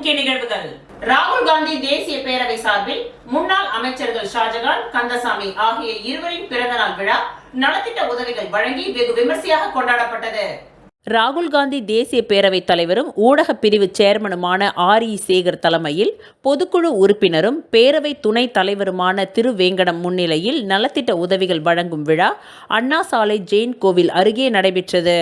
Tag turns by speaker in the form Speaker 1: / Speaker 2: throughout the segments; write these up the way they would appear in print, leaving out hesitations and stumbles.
Speaker 1: முக்கிய நிகழ்வுகள். ராகுல் காந்தி தேசிய பேரவை சார்பில் முன்னாள் அமைச்சர்கள் ஷாஜகான், கந்தசாமி ஆகிய இருவரின் பிறந்தநாள் விழா நலத்திட்ட உதவிகள் வழங்கி வெகு விமர்சையாக கொண்டாடப்பட்டது.
Speaker 2: ராகுல் காந்தி தேசிய பேரவைத் தலைவரும் ஊடக பிரிவு சேர்மனுமான ஆர்.இ. சேகர் தலைமையில் பொதுக்குழு உறுப்பினரும் பேரவை துணைத் தலைவருமான திருவேங்கடம் முன்னிலையில் நலத்திட்ட உதவிகள் வழங்கும் விழா அண்ணா சாலை ஜெயின் கோவில் அருகே நடைபெற்றது.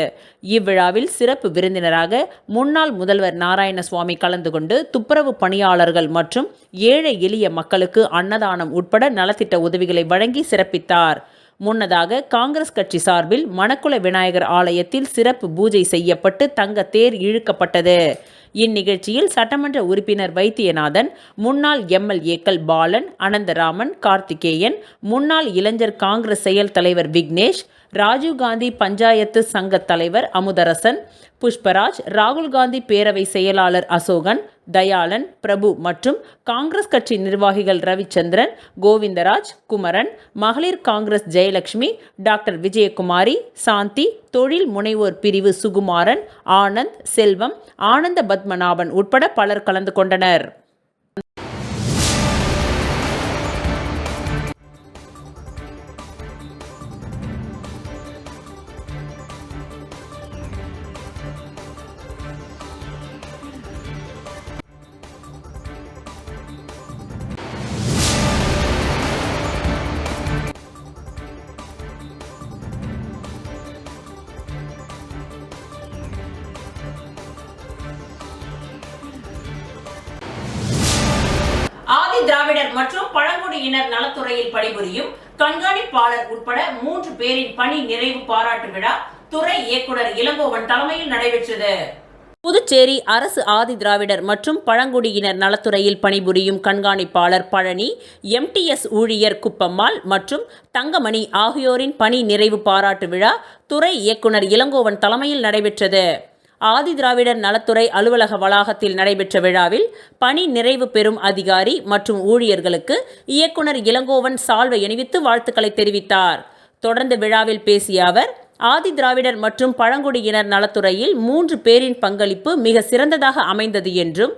Speaker 2: இவ்விழாவில் சிறப்பு விருந்தினராக முன்னாள் முதல்வர் நாராயணசுவாமி கலந்து கொண்டு துப்புரவு பணியாளர்கள் மற்றும் ஏழை எளிய மக்களுக்கு அன்னதானம் உட்பட நலத்திட்ட உதவிகளை வழங்கி சிறப்பித்தார். முன்னதாக காங்கிரஸ் கட்சி சார்பில் மணக்குள விநாயகர் ஆலயத்தில் சிறப்பு பூஜை செய்யப்பட்டு தங்க தேர் இழுக்கப்பட்டது. இந்நிகழ்ச்சியில் சட்டமன்ற உறுப்பினர் வைத்தியநாதன், முன்னாள் எம்எல்ஏக்கள் பாலன், அனந்தராமன், கார்த்திகேயன், முன்னாள் இளைஞர் காங்கிரஸ் செயல் தலைவர் விக்னேஷ், ராஜீவ்காந்தி பஞ்சாயத்து சங்க தலைவர் அமுதரசன், புஷ்பராஜ், ராகுல் காந்தி பேரவை செயலாளர் அசோகன், தயாளன், பிரபு மற்றும் காங்கிரஸ் கட்சி நிர்வாகிகள் ரவிச்சந்திரன், கோவிந்தராஜ், குமரன், மகளிர் காங்கிரஸ் ஜெயலட்சுமி, டாக்டர் விஜயகுமாரி, சாந்தி, தொழில் முனைவோர் பிரிவு சுகுமாரன், ஆனந்த், செல்வம், ஆனந்த பத்மநாபன் உட்பட பலர் கலந்து கொண்டனர்.
Speaker 1: ஆதி திராவிடர் மற்றும் பழங்குடியினர் நலத்துறையில் பணிபுரியும் கண்காணிப்பாளர் உட்பட 3 பேரின் பணி நிறைவு பாராட்டு விழா துறை இயக்குனர் இளங்கோவன் தலைமையில் நடைபெற்றது.
Speaker 2: புதுச்சேரி அரசு ஆதி திராவிடர் மற்றும் பழங்குடியினர் நலத்துறையில் பணிபுரியும் கண்காணிப்பாளர் பழனி, எம்டிஎஸ் ஊழியர் குப்பம்மாள் மற்றும் தங்கமணி ஆகியோரின் பணி நிறைவு பாராட்டு விழா துறை இயக்குனர் இளங்கோவன் தலைமையில் நடைபெற்றது. ஆதி திராவிடர் நலத்துறை அலுவலக வளாகத்தில் நடைபெற்ற விழாவில் பணி நிறைவு பெறும் அதிகாரி மற்றும் ஊழியர்களுக்கு இயக்குனர் இளங்கோவன் சால்வை அணிவித்து வாழ்த்துக்களை தெரிவித்தார். தொடர்ந்து விழாவில் பேசிய அவர், ஆதி திராவிடர் மற்றும் பழங்குடியினர் நலத்துறையில் 3 பேரின் பங்களிப்பு மிக சிறந்ததாக அமைந்தது என்றும்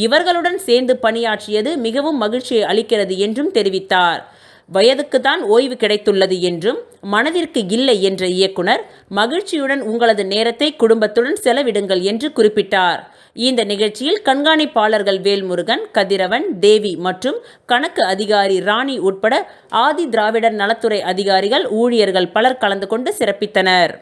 Speaker 2: இவர்களுடன் சேர்ந்து பணியாற்றியது மிகவும் மகிழ்ச்சியை அளிக்கிறது என்றும் தெரிவித்தார். வயதுக்கு தான் ஓய்வு கிடைத்துள்ளது என்றும் மனதிற்கு இல்லை என்ற இயக்குனர், மகிழ்ச்சியுடன் உங்களது நேரத்தை குடும்பத்துடன் செலவிடுங்கள் என்று குறிப்பிட்டார். இந்த நிகழ்ச்சியில் கண்காணிப்பாளர்கள் வேல்முருகன், கதிரவன், தேவி மற்றும் கணக்கு அதிகாரி ராணி உட்பட ஆதி திராவிடர் நலத்துறை அதிகாரிகள், ஊழியர்கள் பலர் கலந்து கொண்டு சிறப்பித்தனர்.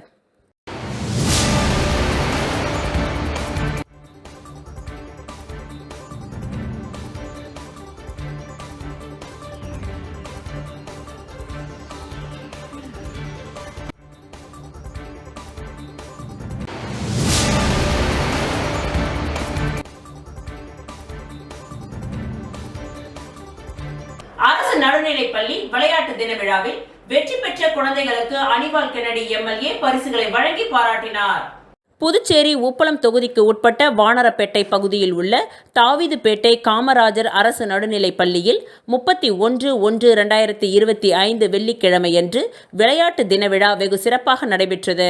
Speaker 1: அரசு நடுநிலைப்பள்ளி விளையாட்டு தின விழாவில் வெற்றி பெற்ற குழந்தைகளுக்கு அனிவால் கென்னடி எம்எல்ஏ பரிசுகளை வழங்கி பாராட்டினார்.
Speaker 2: புதுச்சேரி உப்பளம் தொகுதிக்கு உட்பட்ட வானரப்பேட்டை பகுதியில் உள்ள தாவீதுப்பேட்டை காமராஜர் அரசு நடுநிலைப் பள்ளியில் 31/1/2025 வெள்ளிக்கிழமையன்று விளையாட்டு தின விழா வெகு சிறப்பாக நடைபெற்றது.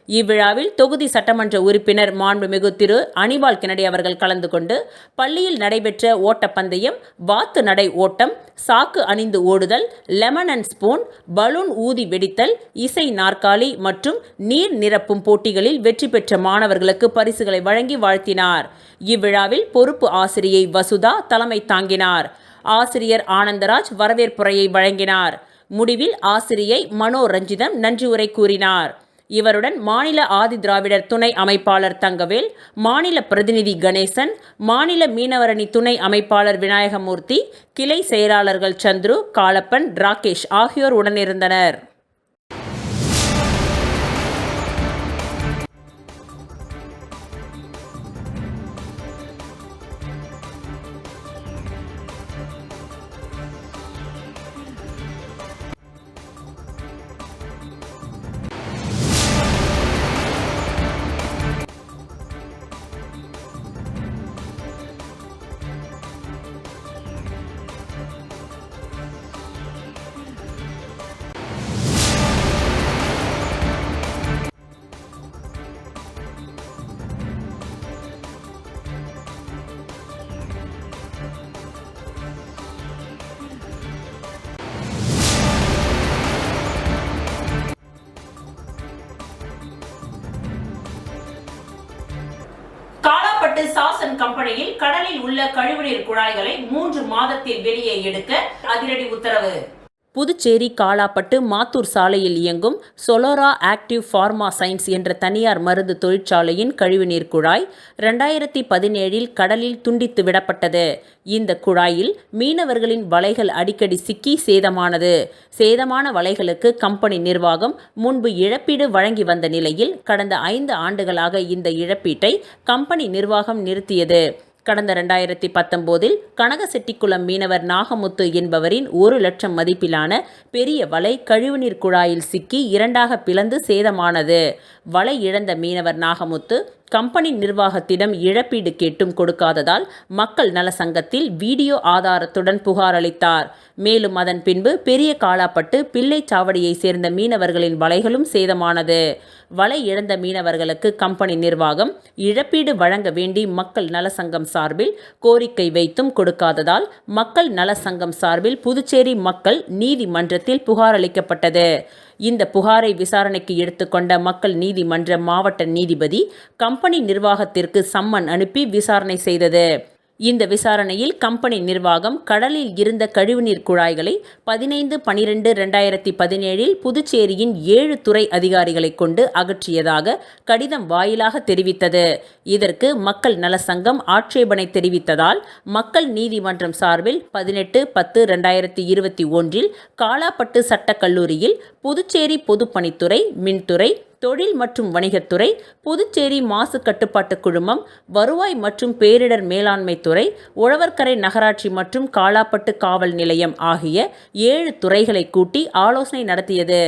Speaker 2: இவ்விழாவில் தொகுதி சட்டமன்ற உறுப்பினர் மாண்புமிகு திரு அனிவால் கென்னடி அவர்கள் கலந்து கொண்டு பள்ளியில் நடைபெற்ற ஓட்டப்பந்தயம், வாத்து நடை ஓட்டம், சாக்கு அணிந்து ஓடுதல், லெமன் அண்ட் ஸ்பூன், பலூன் ஊதி வெடித்தல், இசை நாற்காலி மற்றும் நீர் நிரப்பும் போட்டிகளில் வெற்றி பெற்ற மாணவர்களுக்கு பரிசுகளை வழங்கி வாழ்த்தினார். இவ்விழாவில் பொறுப்பு ஆசிரியை வசுதா தலைமை தாங்கினார். ஆசிரியர் ஆனந்தராஜ் வரவேற்புரையை வழங்கினார். முடிவில் ஆசிரியை மனோரஞ்சிதம் நன்றி உரை கூறினார். இவருடன் மாநில ஆதி திராவிடர் துணை அமைப்பாளர் தங்கவேல், மாநில பிரதிநிதி கணேசன், மாநில மீனவரணி துணை அமைப்பாளர் விநாயகமூர்த்தி, கிளை செயலாளர்கள் சந்துரு, காளப்பன், ராகேஷ் ஆகியோர் உடனிருந்தனர்.
Speaker 1: நடத்தும் கம்பெனியில் கடலில் உள்ள கழிவுநீர் குழாய்களை 3 மாதத்தில் வெளியே எடுக்க அதிரடி உத்தரவு.
Speaker 2: புதுச்சேரி காலாப்பட்டு மாத்தூர் சாலையில் இயங்கும் சொலோரா ஆக்டிவ் ஃபார்மா சயின்ஸ் என்ற தனியார் மருந்து தொழிற்சாலையின் கழிவுநீர் குழாய் 2017 கடலில் துண்டித்து விடப்பட்டது. இந்த குழாயில் மீனவர்களின் வலைகள் அடிக்கடி சிக்கி சேதமானது. சேதமான வலைகளுக்கு கம்பெனி நிர்வாகம் முன்பு இழப்பீடு வழங்கி வந்த நிலையில் கடந்த 5 ஆண்டுகளாக இந்த இழப்பீட்டை கம்பெனி நிர்வாகம் நிறுத்தியது. கடந்த 2019 கனகசெட்டிக்குளம் மீனவர் நாகமுத்து என்பவரின் 1 லட்சம் மதிப்பிலான பெரிய வலை கழிவுநீர் குழாயில் சிக்கி 2ஆக பிளந்து சேதமானது. வலை இழந்த மீனவர் நாகமுத்து கம்பெனி நிர்வாகத்திடம் இழப்பீடு கேட்டும் கொடுக்காததால் மக்கள் நல சங்கத்தில் வீடியோ ஆதாரத்துடன் புகார் அளித்தார். மேலும் அதன் பின்பு பெரிய காலாப்பட்டு பிள்ளைச்சாவடியை சேர்ந்த மீனவர்களின் வலைகளும் சேதமானது. வலை இழந்த மீனவர்களுக்கு கம்பெனி நிர்வாகம் இழப்பீடு வழங்க வேண்டி மக்கள் நல சங்கம் சார்பில் கோரிக்கை வைத்தும் கொடுக்காததால் மக்கள் நல சங்கம் சார்பில் புதுச்சேரி மக்கள் நீதிமன்றத்தில் புகார் அளிக்கப்பட்டது. இந்த புகாரை விசாரணைக்கு எடுத்துக்கொண்ட மக்கள் நீதிமன்ற மாவட்ட நீதிபதி கம்பெனி நிர்வாகத்திற்கு சம்மன் அனுப்பி விசாரணை செய்தது. இந்த விசாரணையில் கம்பெனி நிர்வாகம் கடலில் இருந்த கழிவுநீர் குழாய்களை 15/12/2017 புதுச்சேரியின் 7 துறை அதிகாரிகளை கொண்டு அகற்றியதாக கடிதம் வாயிலாக தெரிவித்தது. இதற்கு மக்கள் நல சங்கம் ஆட்சேபனை தெரிவித்ததால் மக்கள் நீதிமன்றம் சார்பில் 18/10/2021 காலாப்பட்டு சட்டக்கல்லூரியில் புதுச்சேரி பொதுப்பணித்துறை, மின்துறை, தொழில் மற்றும் வணிகத்துறை, புதுச்சேரி மாசு கட்டுப்பாட்டு குழுமம், வருவாய் மற்றும் பேரிடர் மேலாண்மை துறை, உழவர்கரை நகராட்சி மற்றும் காலாப்பட்டு காவல் நிலையம் ஆகிய 7 துறைகளை கூட்டி ஆலோசனை நடத்தியது.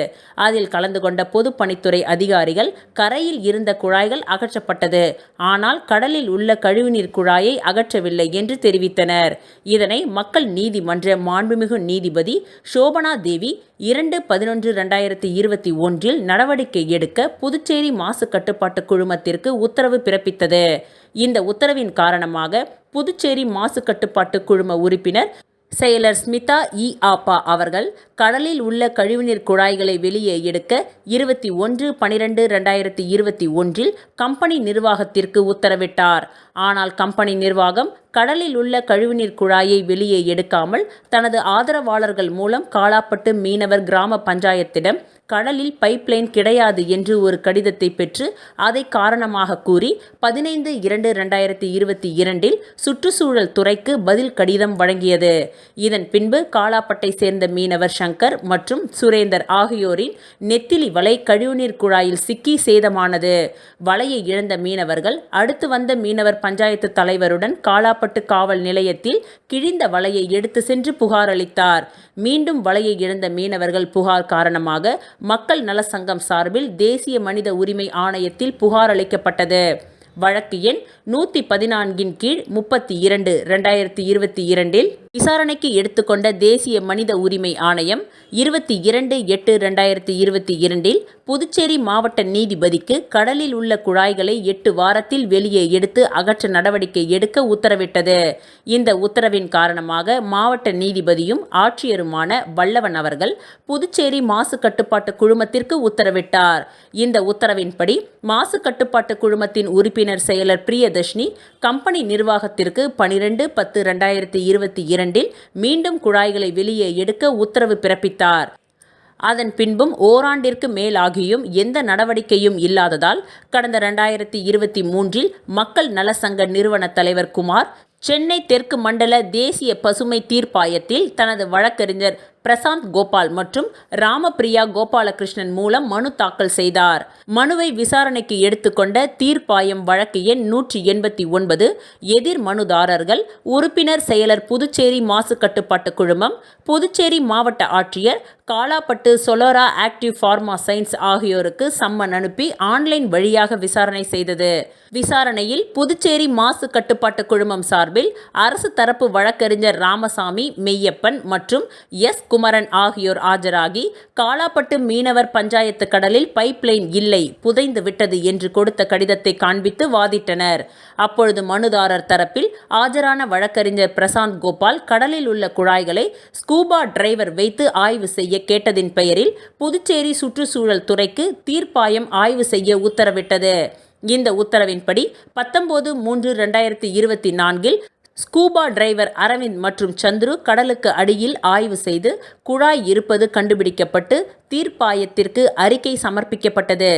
Speaker 2: அதில் கலந்து கொண்ட பொதுப்பணித்துறை அதிகாரிகள் கரையில் இருந்த குழாய்கள் அகற்றப்பட்டது, ஆனால் கடலில் உள்ள கழிவுநீர் குழாயை அகற்றவில்லை என்று தெரிவித்தனர். இதனை மக்கள் நீதிமன்ற மாண்புமிகு நீதிபதி சோபனா தேவி 2/11/2021 நடவடிக்கை எடுக்க புதுச்சேரி மாசு கட்டுப்பாட்டு குழுமத்திற்கு உத்தரவு பிறப்பித்தது. இந்த உத்தரவின் காரணமாக புதுச்சேரி மாசு கட்டுப்பாட்டு குழும உறுப்பினர் செயலர் ஸ்மிதா ஆப்பா அவர்கள் கடலில் உள்ள கழிவுநீர் குழாய்களை வெளியே எடுக்க 21/12/2021 கம்பெனி நிர்வாகத்திற்கு உத்தரவிட்டார். ஆனால் கம்பெனி நிர்வாகம் கடலில் உள்ள கழிவுநீர் குழாயை வெளியே எடுக்காமல் தனது ஆதரவாளர்கள் மூலம் காலாப்பட்டு மீனவர் கிராம பஞ்சாயத்திடம் கடலில் பைப்லைன் கிடையாது என்று ஒரு கடிதத்தை பெற்று அதை காரணமாக கூறி 15/2/2022 சுற்றுச்சூழல் துறைக்கு பதில் கடிதம் வழங்கியது. இதன் பின்பு காலாப்பட்டை சேர்ந்த மீனவர் சங்கர் மற்றும் சுரேந்தர் ஆகியோரின் நெத்திலி வலை கழிவுநீர் குழாயில் சிக்கி சேதமானது. வலையை இழந்த மீனவர்கள் அடுத்து வந்த மீனவர் பஞ்சாயத்து தலைவருடன் காலாப்பட்டு காவல் நிலையத்தில் கிழிந்த வலையை எடுத்து சென்று புகார் அளித்தார். மீண்டும் வலையை இழந்த மீனவர்கள் புகார் காரணமாக மக்கள் நல சங்கம் சார்பில் தேசிய மனித உரிமை ஆணையத்தில் புகார் அளிக்கப்பட்டது. வழக்கு எண் 114 கீழ் 32/2022 விசாரணைக்கு எடுத்துக்கொண்ட தேசிய மனித உரிமை ஆணையம் 22/8/2022 புதுச்சேரி மாவட்ட நீதிபதிக்கு கடலில் உள்ள குழாய்களை 8 வாரத்தில் வெளியே எடுத்து அகற்ற நடவடிக்கை எடுக்க உத்தரவிட்டது. இந்த உத்தரவின் காரணமாக மாவட்ட நீதிபதியும் ஆட்சியருமான வல்லவன் அவர்கள் புதுச்சேரி மாசு கட்டுப்பாட்டு குழுமத்திற்கு உத்தரவிட்டார். இந்த உத்தரவின்படி மாசு கட்டுப்பாட்டு குழுமத்தின் உறுப்பினர் செயலர் பிரியதர்ஷினி கம்பெனி நிர்வாகத்திற்கு 12/10/2022 மீண்டும் குழாய்களை வெளியே எடுக்க உத்தரவு பிறப்பித்தார். அதன் பின்பும் ஓராண்டிற்கு மேலாகியும் எந்த நடவடிக்கையும் இல்லாததால் கடந்த 2023 மக்கள் நல சங்க நிறுவன தலைவர் குமார் சென்னை தெற்கு மண்டல தேசிய பசுமை தீர்ப்பாயத்தில் தனது வழக்கறிஞர் பிரசாந்த் கோபால் மற்றும் ராமபிரியா கோபாலகிருஷ்ணன் மூலம் மனு தாக்கல் செய்தார். மனுவை விசாரணைக்கு எடுத்துக்கொண்ட தீர்ப்பாயம் வழக்கு எண் 189 எதிர் மனுதாரர்கள் உறுப்பினர் செயலர் புதுச்சேரி மாசு கட்டுப்பாட்டு குழுமம், புதுச்சேரி மாவட்ட ஆட்சியர், காலாப்பட்டு சொலோரா ஆக்டிவ் ஃபார்மா சயின்ஸ் ஆகியோருக்கு சம்மன் அனுப்பி ஆன்லைன் வழியாக விசாரணை செய்தது. விசாரணையில் புதுச்சேரி மாசு கட்டுப்பாட்டு குழுமம் சார்பில் அரசு தரப்பு வழக்கறிஞர் ராமசாமி, மெய்யப்பன் மற்றும் எஸ். குமரன் ஆகியோர் ஆஜராகி காலாப்பட்டு மீனவர் பஞ்சாயத்து கடலில் பைப்லைன் இல்லை, புதைந்து விட்டது என்று கொடுத்த கடிதத்தை காண்பித்து வாதிட்டனர். அப்பொழுது மனுதாரர் தரப்பில் ஆஜரான வழக்கறிஞர் பிரசாந்த் கோபால் கடலில் உள்ள குழாய்களை ஸ்கூபா டிரைவர் வைத்து ஆய்வு செய்ய கேட்டதின் பெயரில் புதுச்சேரி சுற்றுச்சூழல் துறைக்கு தீர்ப்பாயம் ஆய்வு செய்ய உத்தரவிட்டது. இந்த உத்தரவின்படி 19/3/2024 ஸ்கூபா டிரைவர் அரவிந்த் மற்றும் சந்துரு கடலுக்கு அடியில் ஆய்வு செய்து குழாய் இருப்பது கண்டுபிடிக்கப்பட்டு தீர்ப்பாயத்திற்கு அறிக்கை சமர்ப்பிக்கப்பட்டது.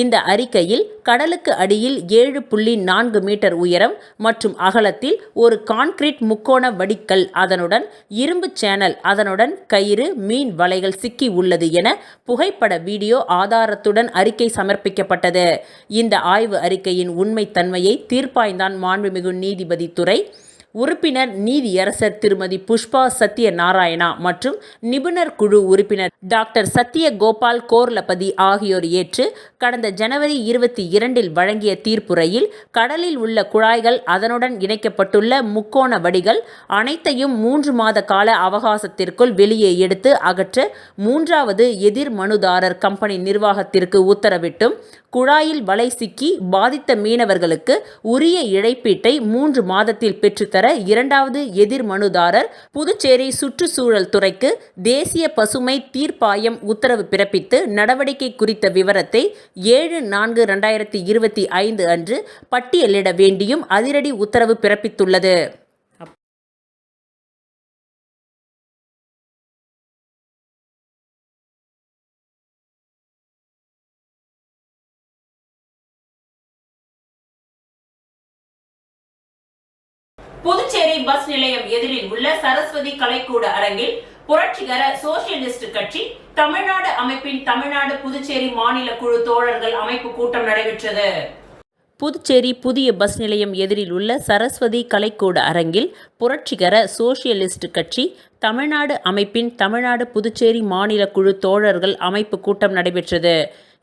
Speaker 2: இந்த அறிக்கையில் கடலுக்கு அடியில் 7.4 மீட்டர் உயரம் மற்றும் அகலத்தில் ஒரு கான்கிரீட் முக்கோண வடிக்கல், அதனுடன் இரும்பு சேனல், அதனுடன் கயிறு, மீன் வலைகள் சிக்கி உள்ளது என புகைப்பட வீடியோ ஆதாரத்துடன் அறிக்கை சமர்ப்பிக்கப்பட்டது. இந்த ஆய்வு அறிக்கையின் உண்மைத்தன்மையை தீர்ப்பாய்ந்தான் மாண்புமிகு நீதிபதி துரை உறுப்பினர் நீதியரசர் திருமதி புஷ்பா சத்யநாராயணா மற்றும் நிபுணர் குழு உறுப்பினர் டாக்டர் சத்ய கோபால் கோர்லபதி ஆகியோர் ஏற்று கடந்த ஜனவரி 22 வழங்கிய தீர்ப்புரையில் கடலில் உள்ள குழாய்கள், அதனுடன் இணைக்கப்பட்டுள்ள முக்கோண வடிகள் அனைத்தையும் 3 மாத கால அவகாசத்திற்குள் வெளியே எடுத்து அகற்ற 3வது எதிர் மனுதாரர் கம்பெனி நிர்வாகத்திற்கு உத்தரவிட்டும், குழாயில் வலை சிக்கி பாதித்த மீனவர்களுக்கு உரிய இழப்பீட்டை 3 மாதத்தில் பெற்றுத்தர 2வது எதிர் மனுதாரர் புதுச்சேரி சுற்றுச்சூழல் துறைக்கு தேசிய பசுமை தீர்ப்பாயம் உத்தரவு பிறப்பித்து நடவடிக்கை குறித்த விவரத்தை 7/4/2025 அன்று பட்டியலிட வேண்டியும் அதிரடி உத்தரவு பிறப்பித்துள்ளது.
Speaker 1: புதுச்சேரி பஸ் நிலையம் எதிரில் உள்ள சரஸ்வதி கலைக்கூட அரங்கில் புரட்சிகர சோசியலிஸ்ட் கட்சி தமிழ்நாடு அமைப்பின் தமிழ்நாடு புதுச்சேரி மாநில குழு தோழர்கள் அமைப்பு கூட்டம் நடைபெற்றது.
Speaker 2: புதுச்சேரி புதிய பஸ் நிலையம் எதிரில் உள்ள சரஸ்வதி கலைக்கூட அரங்கில் புரட்சிகர சோசியலிஸ்ட் கட்சி தமிழ்நாடு அமைப்பின் தமிழ்நாடு புதுச்சேரி மாநில குழு தோழர்கள் அமைப்பு கூட்டம் நடைபெற்றது.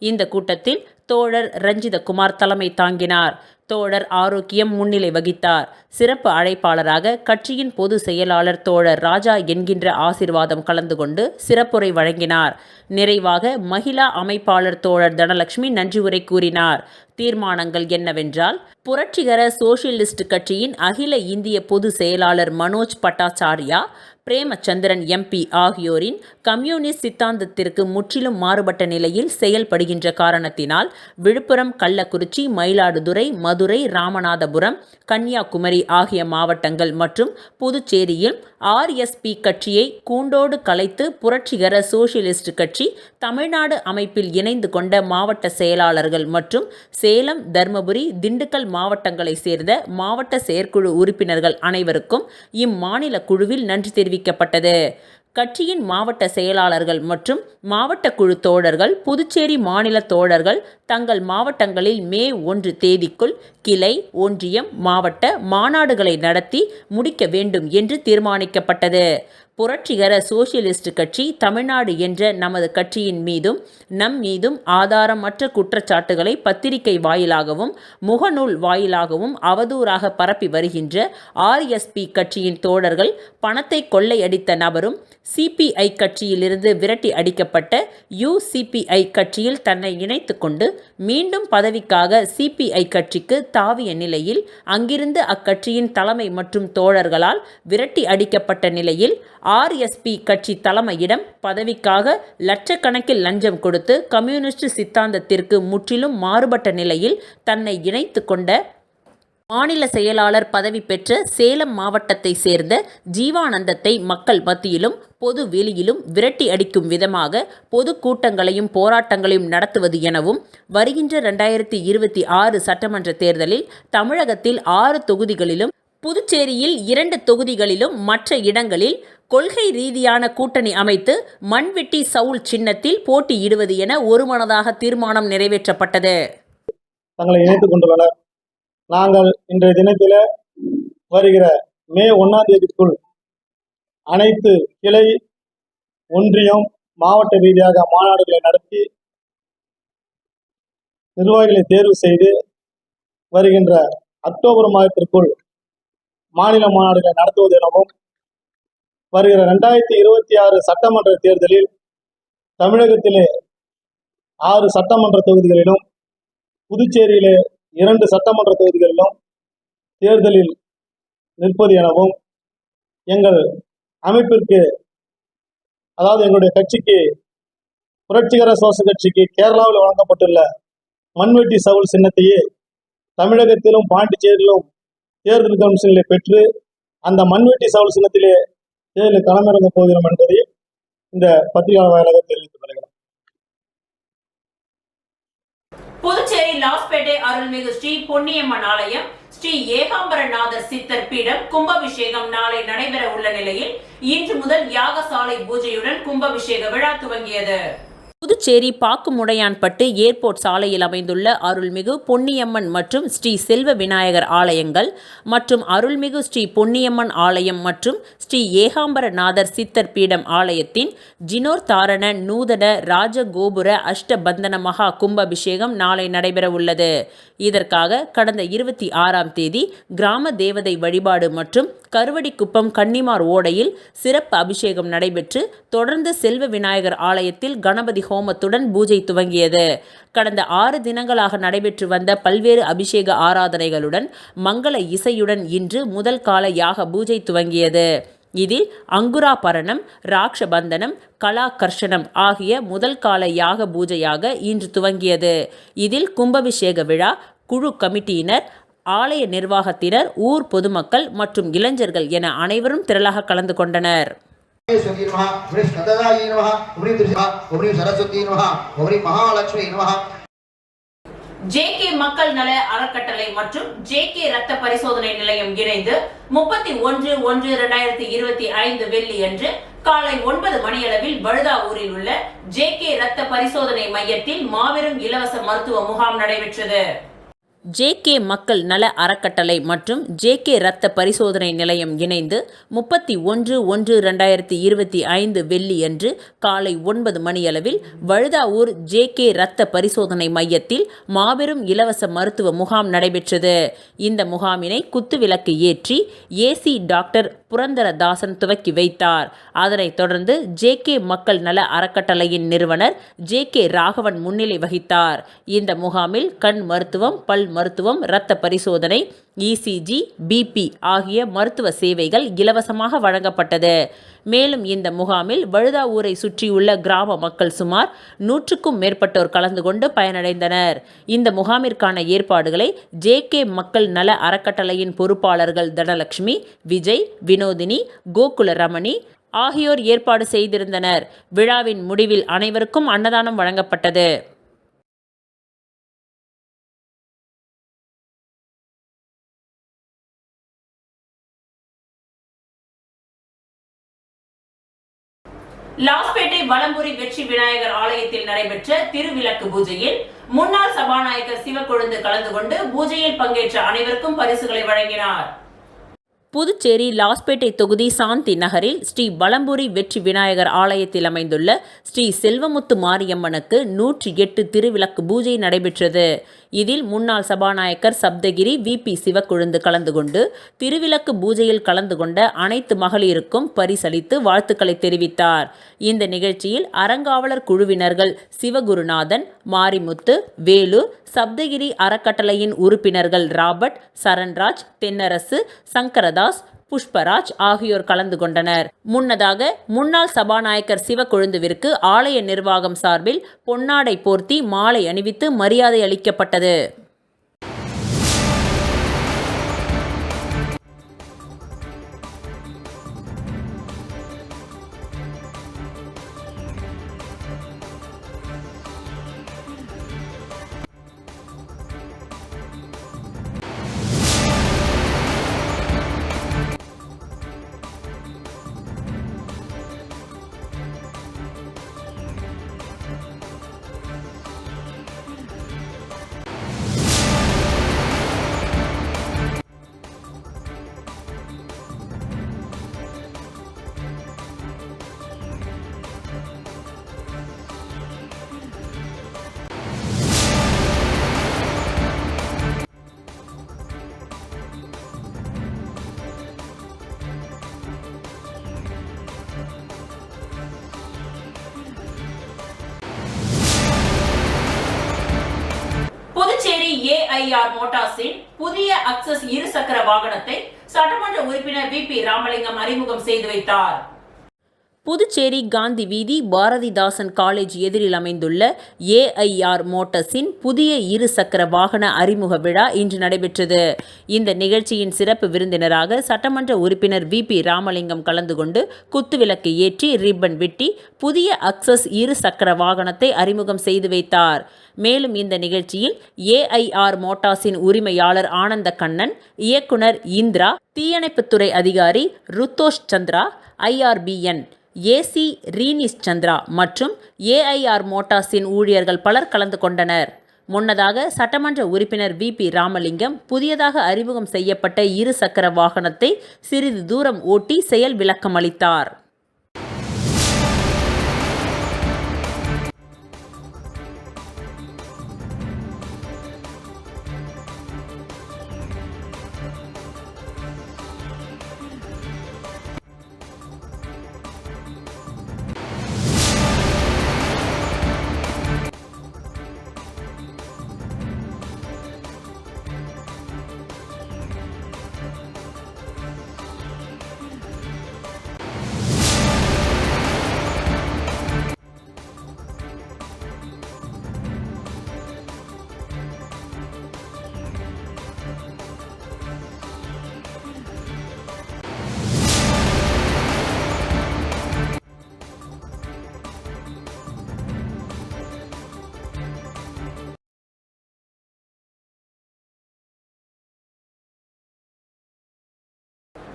Speaker 2: இந்த கூட்டத்தில் தோழர் ரஞ்சிதகுமார் தலைமை தாங்கினார். தோழர் ஆரோக்கியம் முன்னிலை வகித்தார். சிறப்பு அழைப்பாளராக கட்சியின் பொது செயலாளர் தோழர் ராஜா என்கின்ற ஆசீர்வாதம் கலந்து கொண்டு சிறப்புரை வழங்கினார். நிறைவாக மகிழா அமைப்பாளர் தோழர் தனலட்சுமி நன்றி உரை கூறினார். தீர்மானங்கள் என்னவென்றால், புரட்சிகர சோசியலிஸ்ட் கட்சியின் அகில இந்திய பொது செயலாளர் மனோஜ் பட்டாச்சார்யா, பிரேமச்சந்திரன் எம்பி ஆகியோரின் கம்யூனிஸ்ட் சித்தாந்தத்திற்கு முற்றிலும் மாறுபட்ட நிலையில் செயல்படுகின்ற காரணத்தினால் விழுப்புரம், கள்ளக்குறிச்சி, மயிலாடுதுறை, மதுரை, ராமநாதபுரம், கன்னியாகுமரி ஆகிய மாவட்டங்கள் மற்றும் புதுச்சேரியில் RSP கட்சியை கூண்டோடு கலைத்து புரட்சிகர சோசியலிஸ்ட் கட்சி தமிழ்நாடு அமைப்பில் இணைந்து கொண்ட மாவட்ட செயலாளர்கள் மற்றும் சேலம், தர்மபுரி, திண்டுக்கல் மாவட்டங்களை சேர்ந்த மாவட்ட செயற்குழு உறுப்பினர்கள் அனைவருக்கும் இம்மாநில குழுவில் நன்றி தெரிவிக்கப்பட்டது. கட்சியின் மாவட்ட செயலாளர்கள் மற்றும் மாவட்ட குழு தோழர்கள், புதுச்சேரி மாநில தோழர்கள் தங்கள் மாவட்டங்களில் மே 1 தேதிக்குள் கிளை, ஒன்றியம், மாவட்ட மாநாடுகளை நடத்தி முடிக்க வேண்டும் என்று தீர்மானிக்கப்பட்டது. புரட்சிகர சோசியலிஸ்ட் கட்சி தமிழ்நாடு என்ற நமது கட்சியின் மீதும் நம் மீதும் ஆதாரமற்ற குற்றச்சாட்டுகளை பத்திரிகை வாயிலாகவும் முகநூல் வாயிலாகவும் அவதூறாக பரப்பி வருகின்ற RSP கட்சியின் தோழர்கள், பணத்தை கொள்ளையடித்த நபரும் CPI கட்சியிலிருந்து விரட்டி அடிக்கப்பட்ட UCPI கட்சியில் தன்னை இணைத்து கொண்டு மீண்டும் பதவிக்காக CPI கட்சிக்கு தாவிய நிலையில் அங்கிருந்து அக்கட்சியின் தலைமை மற்றும் தோழர்களால் விரட்டி அடிக்கப்பட்ட நிலையில் RSP கட்சி தலைமையிடம் பதவிக்காக லட்சக்கணக்கில் லஞ்சம் கொடுத்து கம்யூனிஸ்ட் சித்தாந்தத்திற்கு முற்றிலும் மாறுபட்ட நிலையில் தன்னை இணைத்து கொண்ட மாநில செயலாளர் பதவி பெற்ற சேலம் மாவட்டத்தை சேர்ந்த ஜீவானந்தத்தை மக்கள் மத்தியிலும் பொது வெளியிலும் விரட்டி அடிக்கும் விதமாக பொது கூட்டங்களையும் போராட்டங்களையும் நடத்துவது எனவும் வருகின்ற 2026 சட்டமன்ற தேர்தலில் தமிழகத்தில் 6 தொகுதிகளிலும் புதுச்சேரியில் 2 தொகுதிகளிலும் மற்ற இடங்களில் கொள்கை ரீதியான கூட்டணி அமைத்து மண்வெட்டி சவுல் சின்னத்தில் போட்டியிடுவது என ஒருமனதாக தீர்மானம் நிறைவேற்றப்பட்டது.
Speaker 3: தங்களை இணைத்துக் கொண்டுள்ளனர். நாங்கள் இன்றைய தினத்தில் வருகிற மே 1ஆம் தேதிக்குள் அனைத்து கிளை, ஒன்றியம், மாவட்ட ரீதியாக மாநாடுகளை நடத்தி நிர்வாகிகளை தேர்வு செய்து வருகின்ற அக்டோபர் மாதத்திற்குள் மாநில மாநாடுகளை நடத்துவது எனவும், வருகிற 2026 சட்டமன்ற தேர்தலில் தமிழகத்திலே 6 சட்டமன்ற தொகுதிகளிலும் புதுச்சேரியிலே 2 சட்டமன்ற தொகுதிகளிலும் தேர்தலில் நிற்பது எனவும், எங்கள் அமைப்பிற்கு, அதாவது எங்களுடைய கட்சிக்கு, புரட்சிகர சோச கட்சிக்கு கேரளாவில் வழங்கப்பட்டுள்ள மண்வெட்டி சவுல் சின்னத்தையே தமிழகத்திலும் பாண்டிச்சேரியிலும் தேர்தல் கமிஷனிலே பெற்று அந்த மண்வெட்டி சவுல் சின்னத்திலே தேர்தலில் களமிறங்க போகிறோம் என்பதை இந்த பத்திரிகையாளர் வாயிலாக தெரிவித்துக் கொள்கிறேன்.
Speaker 1: புதுச்சேரி லாஸ்பேட்டை அருள்மிகு ஸ்ரீ பொன்னியம்மன் ஆலயம் ஸ்ரீ ஏகாம்பரநாதர் சித்தர் பீடம் கும்பாபிஷேகம் நாளை நடைபெற உள்ள நிலையில் இன்று முதல் யாகசாலை பூஜையுடன் கும்பாபிஷேக விழா துவங்கியது.
Speaker 2: புதுச்சேரி பாக்குமுடையான்பட்டு ஏர்போர்ட் சாலையில் அமைந்துள்ள அருள்மிகு பொன்னியம்மன் மற்றும் ஸ்ரீ செல்வ விநாயகர் ஆலயங்கள் மற்றும் அருள்மிகு ஸ்ரீ பொன்னியம்மன் ஆலயம் மற்றும் ஸ்ரீ ஏகாம்பரநாதர் சித்தர் பீடம் ஆலயத்தின் ஜினோர்தாரண நூதன ராஜகோபுர அஷ்டபந்தன மகா கும்பாபிஷேகம் நாளை நடைபெற உள்ளது. இதற்காக கடந்த 26ஆம் தேதி கிராம தேவதை வழிபாடு மற்றும் கருவடிக்குப்பம் கன்னிமார் ஓடையில் சிறப்பு அபிஷேகம் நடைபெற்று தொடர்ந்து செல்வ விநாயகர் ஆலயத்தில் கணபதி ஹோமத்துடன் பூஜை துவங்கியது. கடந்த 6 தினங்களாக நடைபெற்று வந்த பல்வேறு அபிஷேக ஆராதனைகளுடன் மங்கள இசையுடன் இன்று முதல் கால யாக பூஜை துவங்கியது. இதில் அங்குராபரணம், ராக்ஷபந்தனம், கலாகர்ஷனம் ஆகிய முதல் கால யாக பூஜையாக இன்று துவங்கியது. இதில் கும்பாபிஷேக விழா குழு கமிட்டியினர், ஆலய நிர்வாகத்தினர், ஊர் பொதுமக்கள் மற்றும் இளைஞர்கள் என அனைவரும் திரளாக கலந்து கொண்டனர்.
Speaker 1: JK மக்கள் நல அறக்கட்டளை மற்றும் JK ரத்த பரிசோதனை நிலையம் இணைந்து 31/1/2025 வெள்ளி அன்று காலை 9 மணியளவில் வழுதாவூரில் உள்ள JK ரத்த பரிசோதனை மையத்தில் மாபெரும் இலவச மருத்துவ முகாம் நடைபெற்றது.
Speaker 2: JK மக்கள் நல அறக்கட்டளை மற்றும் JK ரத்த பரிசோதனை நிலையம் இணைந்து 31/1/2025 வெள்ளி அன்று காலை 9 மணியளவில் வழுதாவூர் JK ரத்த பரிசோதனை மையத்தில் மாபெரும் இலவச மருத்துவ முகாம் நடைபெற்றது. இந்த முகாமினை குத்துவிளக்கு ஏற்றி AC டாக்டர் புரந்தரதாசன் துவக்கி வைத்தார். அதனைத் தொடர்ந்து JK மக்கள் நல அறக்கட்டளையின் நிறுவனர் JK ராகவன் முன்னிலை வகித்தார். இந்த முகாமில் கண் மருத்துவம், பல் மருத்துவம், இரத்த பரிசோதனை, ECG, BP ஆகிய மருத்துவ சேவைகள் இலவசமாக வழங்கப்பட்டது. மேலும் இந்த முகாமில் வழுதாவூரை சுற்றியுள்ள கிராம மக்கள் சுமார் 100க்கும் மேற்பட்டோர் கலந்து கொண்டு பயனடைந்தனர். இந்த முகாமிற்கான ஏற்பாடுகளை JK மக்கள் நல அறக்கட்டளையின் பொறுப்பாளர்கள் தனலட்சுமி, விஜய், வினோதினி, கோகுல ரமணி ஆகியோர் ஏற்பாடு செய்திருந்தனர். விழாவின் முடிவில் அனைவருக்கும் அன்னதானம் வழங்கப்பட்டது.
Speaker 1: லாஸ்பேட்டை வலம்புரி வெற்றி விநாயகர் ஆலயத்தில் நடைபெற்ற திருவிளக்கு பூஜையில் முன்னாள் சபாநாயகர் சிவக்கொழுந்து கலந்து கொண்டு பூஜையில் பங்கேற்ற அனைவருக்கும் பரிசுகளை வழங்கினார்.
Speaker 2: புதுச்சேரி லாஸ்பேட்டை தொகுதி சாந்தி நகரில் ஸ்ரீ வலம்புரி வெற்றி விநாயகர் ஆலயத்தில் அமைந்துள்ள ஸ்ரீ செல்வமுத்து மாரியம்மனுக்கு 108 திருவிளக்கு பூஜை நடைபெற்றது. இதில் முன்னாள் சபாநாயகர் சப்தகிரி VP சிவக்கொழுந்து கலந்து கொண்டு திருவிளக்கு பூஜையில் கலந்து கொண்ட அனைத்து மகளிருக்கும் பரிசளித்து வாழ்த்துக்களை தெரிவித்தார். இந்த நிகழ்ச்சியில் அறங்காவலர் குழுவினர்கள் சிவகுருநாதன், மாரிமுத்து, வேலு, சப்தகிரி அறக்கட்டளையின் உறுப்பினர்கள் ராபர்ட், சரண்ராஜ், தென்னரசு, சங்கரதாஸ், புஷ்பராஜ் ஆகியோர் கலந்து கொண்டனர். முன்னதாக முன்னாள் சபாநாயகர் சிவக்கொழுந்துவிற்கு ஆலய நிர்வாகம் சார்பில் பொன்னாடை போர்த்தி மாலை அணிவித்து மரியாதை அளிக்கப்பட்டது.
Speaker 1: புதுச்சேரி AIR மோட்டார்ஸின் புதிய அக்சஸ் இருசக்கர வாகனத்தை சட்டமன்ற உறுப்பினர் VP ராமலிங்கம் அறிமுகம் செய்து வைத்தார்.
Speaker 2: புதுச்சேரி காந்தி வீதி பாரதிதாசன் காலேஜ் எதிரில் அமைந்துள்ள ஏஐஆர் மோட்டார்ஸின் புதிய இரு சக்கர வாகன அறிமுக விழா இன்று நடைபெற்றது. இந்த நிகழ்ச்சியின் சிறப்பு விருந்தினராக சட்டமன்ற உறுப்பினர் VP ராமலிங்கம் கலந்து கொண்டு குத்துவிளக்கு ஏற்றி ரிப்பன் வெட்டி புதிய அக்சஸ் இரு சக்கர வாகனத்தை அறிமுகம் செய்து வைத்தார். மேலும் இந்த நிகழ்ச்சியில் ஏஐஆர் மோட்டார்ஸின் உரிமையாளர் ஆனந்த கண்ணன், இயக்குனர் இந்திரா, தீயணைப்புத்துறை அதிகாரி ருத்தோஷ் சந்திரா, IRBN AC ரீனிஸ் சந்திரா மற்றும் ஏஐஆர் மோட்டார்ஸின் ஊழியர்கள் பலர் கலந்து கொண்டனர். முன்னதாக சட்டமன்ற உறுப்பினர் VP ராமலிங்கம் புதியதாக அறிமுகம் செய்யப்பட்ட இரு சக்கர வாகனத்தை சிறிது தூரம் ஓட்டி செயல் விளக்கம் அளித்தார்.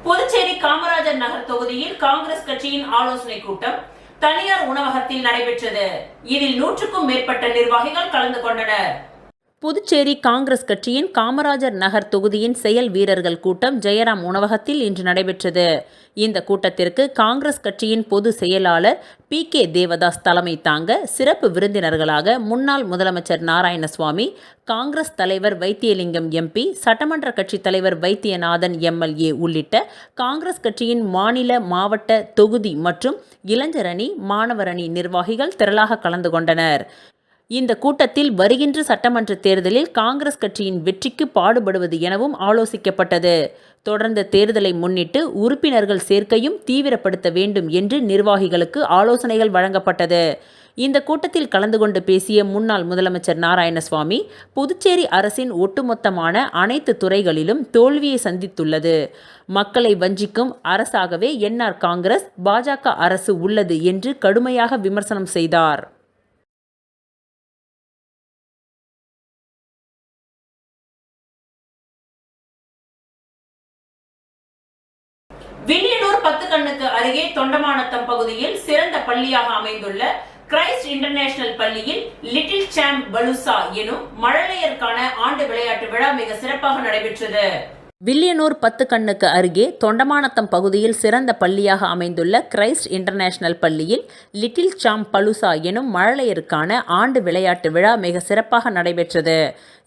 Speaker 1: புதுச்சேரி காமராஜர் நகர் தொகுதியில் காங்கிரஸ் கட்சியின் ஆலோசனை கூட்டம் தனியார் உணவகத்தில் நடைபெற்றது. இதில் 100க்கும் மேற்பட்ட நிர்வாகிகள் கலந்து கொண்டனர்.
Speaker 2: புதுச்சேரி காங்கிரஸ் கட்சியின் காமராஜர் நகர் தொகுதியின் செயல் வீரர்கள் கூட்டம் ஜெயராம் உணவகத்தில் இன்று நடைபெற்றது. இந்த கூட்டத்திற்கு காங்கிரஸ் கட்சியின் பொது செயலாளர் PK தேவதாஸ் தலைமை தாங்க சிறப்பு விருந்தினர்களாக முன்னாள் முதலமைச்சர் நாராயணசுவாமி, காங்கிரஸ் தலைவர் வைத்தியலிங்கம் MP, சட்டமன்ற கட்சி தலைவர் வைத்தியநாதன் MLA உள்ளிட்ட காங்கிரஸ் கட்சியின் மாநில, மாவட்ட, தொகுதி மற்றும் இளைஞரணி, மாணவரணி நிர்வாகிகள் திரளாக கலந்து கொண்டனர். இந்த கூட்டத்தில் வருகின்ற சட்டமன்ற தேர்தலில் காங்கிரஸ் கட்சியின் வெற்றிக்கு பாடுபடுவது எனவும் ஆலோசிக்கப்பட்டது. தொடர்ந்த தேர்தலை முன்னிட்டு உறுப்பினர்கள் சேர்க்கையும் தீவிரப்படுத்த வேண்டும் என்று நிர்வாகிகளுக்கு ஆலோசனைகள் வழங்கப்பட்டது. இந்த கூட்டத்தில் கலந்து கொண்டு பேசிய முன்னாள் முதலமைச்சர் நாராயணசுவாமி, புதுச்சேரி அரசின் ஒட்டுமொத்தமான அனைத்து துறைகளிலும் தோல்வியை சந்தித்துள்ளது. மக்களை வஞ்சிக்கும் அரசாகவே NR காங்கிரஸ், பாஜக அரசு உள்ளது என்று கடுமையாக விமர்சனம் செய்தார்.
Speaker 1: வில்லியனூர் 10 கண்ணுக்கு அருகே தொண்டமானத்தம் பகுதியில் சிறந்த பள்ளியாக அமைந்துள்ள கிரைஸ்ட் இன்டர்நேஷனல் பள்ளியில் லிட்டில் சாம்ப் பலூசா எனும் மழலையருக்கான ஆண்டு விளையாட்டு விழா மிக சிறப்பாக நடைபெற்றது.
Speaker 2: வில்லியனூர் 10 கண்ணுக்கு அருகே தொண்டமானத்தம் பகுதியில் சிறந்த பள்ளியாக அமைந்துள்ள கிரைஸ்ட் இன்டர்நேஷனல் பள்ளியில் லிட்டில் சாம்ப் பலூசா எனும் மழலையருக்கான ஆண்டு விளையாட்டு விழா மிக சிறப்பாக நடைபெற்றது.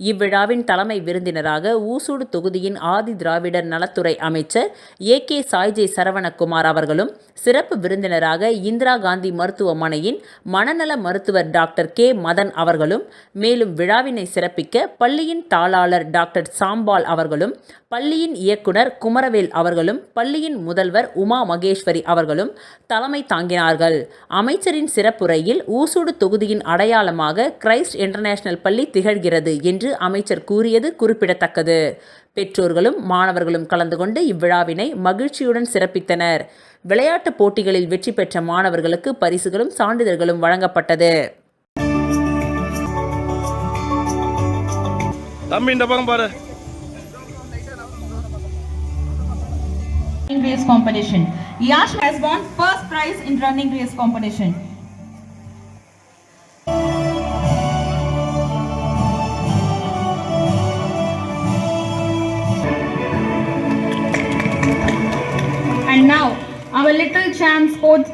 Speaker 2: இவ்விழாவின் தலைமை விருந்தினராக ஊசூடு தொகுதியின் ஆதி திராவிடர் நலத்துறை அமைச்சர் AK சாய்ஜே சரவணகுமார் அவர்களும், சிறப்பு விருந்தினராக இந்திரா காந்தி மருத்துவமனையின் மனநல மருத்துவர் டாக்டர் K மதன் அவர்களும், மேலும் விழாவினை சிறப்பிக்க பள்ளியின் தாளாளர் டாக்டர் சாம்பால் அவர்களும், பள்ளியின் இயக்குனர் குமரவேல் அவர்களும், பள்ளியின் முதல்வர் உமா மகேஸ்வரி அவர்களும் தலைமை தாங்கினார்கள். அமைச்சரின் சிறப்புரையில் ஊசூடு தொகுதியின் அடையாளமாக கிரைஸ்ட் இன்டர்நேஷனல் பள்ளி திகழ்கிறது என்று அமைச்சர் கூறியது குறிப்பிடத்தக்கது. பெற்றோர்களும் மாணவர்களும் கலந்து கொண்டு இவ்விழாவினை மகிழ்ச்சியுடன் சிறப்பித்தனர். விளையாட்டுப் போட்டிகளில் வெற்றி பெற்ற மாணவர்களுக்கு பரிசுகளும் சான்றிதழ்களும் வழங்கப்பட்டது.
Speaker 4: Race competition. Yash has won first prize in running race competition. And now our little champ sports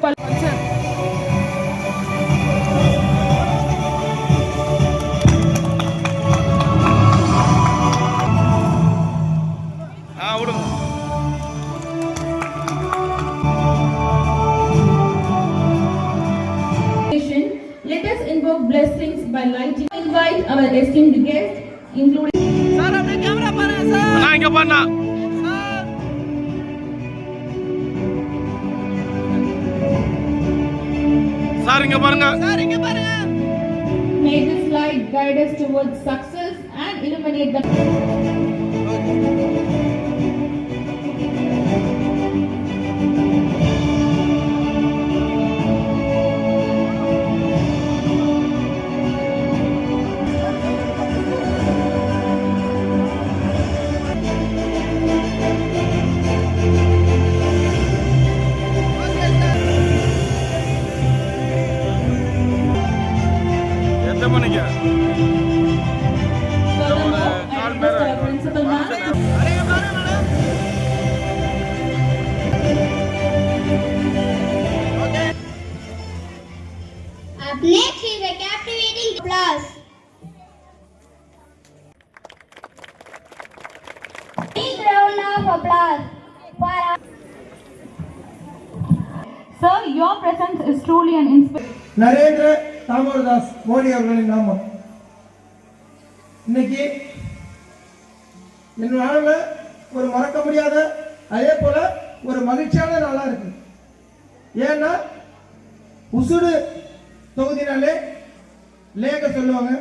Speaker 4: let us invoke blessings by lighting. Invite our esteemed guests, including May this light guide us towards success and illuminate the principal ma'am.
Speaker 5: Up next is a captivating applause. Big round of applause for our
Speaker 4: Sir, your presence is truly an inspiration.
Speaker 6: Narendra Damodardas Modi அவர்களின் நாமம். இன்னைக்கு என் நாளில் ஒரு மறக்க முடியாத அதே போல ஒரு மகிழ்ச்சியான நாளா இருக்கு. ஏன்னா உசுடு தொகுதினாலே லேக சொல்லுவாங்க,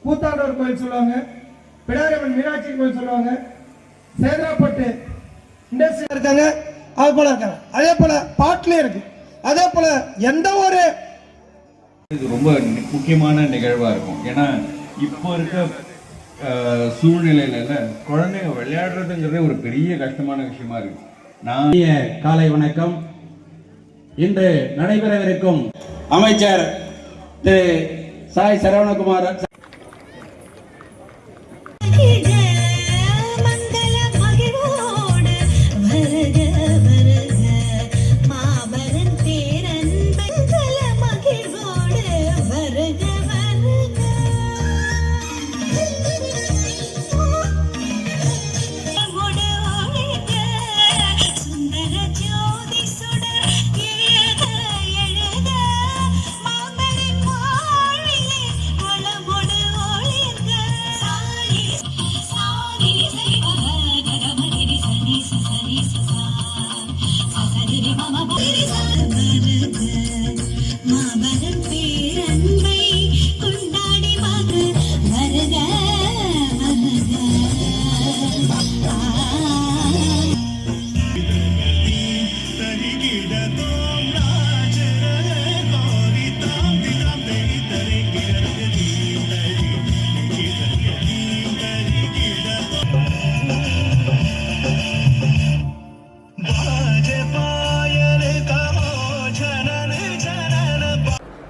Speaker 6: கூத்தாண்டவர் கோயில் சொல்லுவாங்க, பிடாரியம்மன் மீனாட்சி கோயில் சொல்லுவாங்க, சேதராப்பட்டு இண்டஸ்ட்ரி இருக்காங்க, அது போல இருக்காங்க. அதே போல பாட்டிலே இருக்கு. அதே போல எந்த ஒரு
Speaker 7: இது ரொம்ப முக்கியமான நிகழ்வாக இருக்கும். ஏன்னா இப்போ இருக்க சூழ்நிலையில குழந்தைங்க விளையாடுறதுங்கிறதே ஒரு பெரிய கஷ்டமான விஷயமா இருக்கு. நான்
Speaker 8: காலை வணக்கம். இன்று நடைபெறவிருக்கும் அமைச்சர் திரு சாய் சரவணகுமார்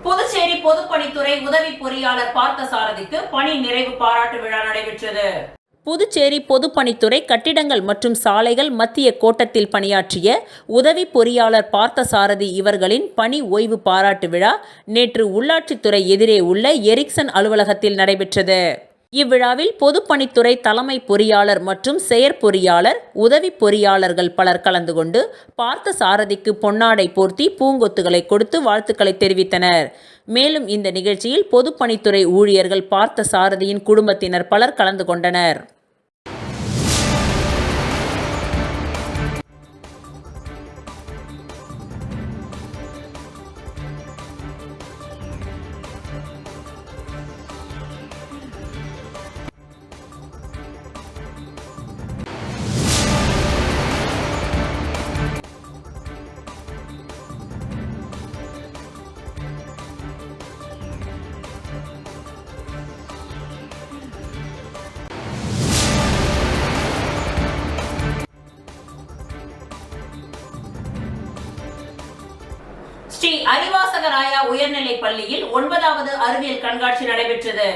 Speaker 1: புதுச்சேரி பொதுப்பணித்துறை உதவி பொறியாளர் பார்த்தசாரதிக்கு பணி நிறைவு பாராட்டு விழா நடைபெற்றது.
Speaker 2: புதுச்சேரி பொதுப்பணித்துறை கட்டிடங்கள் மற்றும் சாலைகள் மத்திய கோட்டத்தில் பணியாற்றிய உதவி பொறியாளர் பார்த்தசாரதி இவர்களின் பணி ஓய்வு பாராட்டு விழா நேற்று உள்ளாட்சித்துறை எதிரே உள்ள எரிக்சன் அலுவலகத்தில் நடைபெற்றது. இவ்விழாவில் பொதுப்பணித்துறை தலைமை பொறியாளர் மற்றும் செயற்பொறியாளர் உதவி பொறியாளர்கள் பலர் கலந்து கொண்டு பார்த்தசாரதிக்கு பொன்னாடை போர்த்தி பூங்கொத்துகளை கொடுத்து வாழ்த்துக்களை தெரிவித்தனர். மேலும் இந்த நிகழ்ச்சியில் பொதுப்பணித்துறை ஊழியர்கள் பார்த்தசாரதியின் குடும்பத்தினர் பலர் கலந்து கொண்டனர்.
Speaker 1: ஸ்ரீ அரிவாசகராயா உயர்நிலைப் பள்ளியில் 9வது அறிவியல் கண்காட்சி நடைபெற்றது.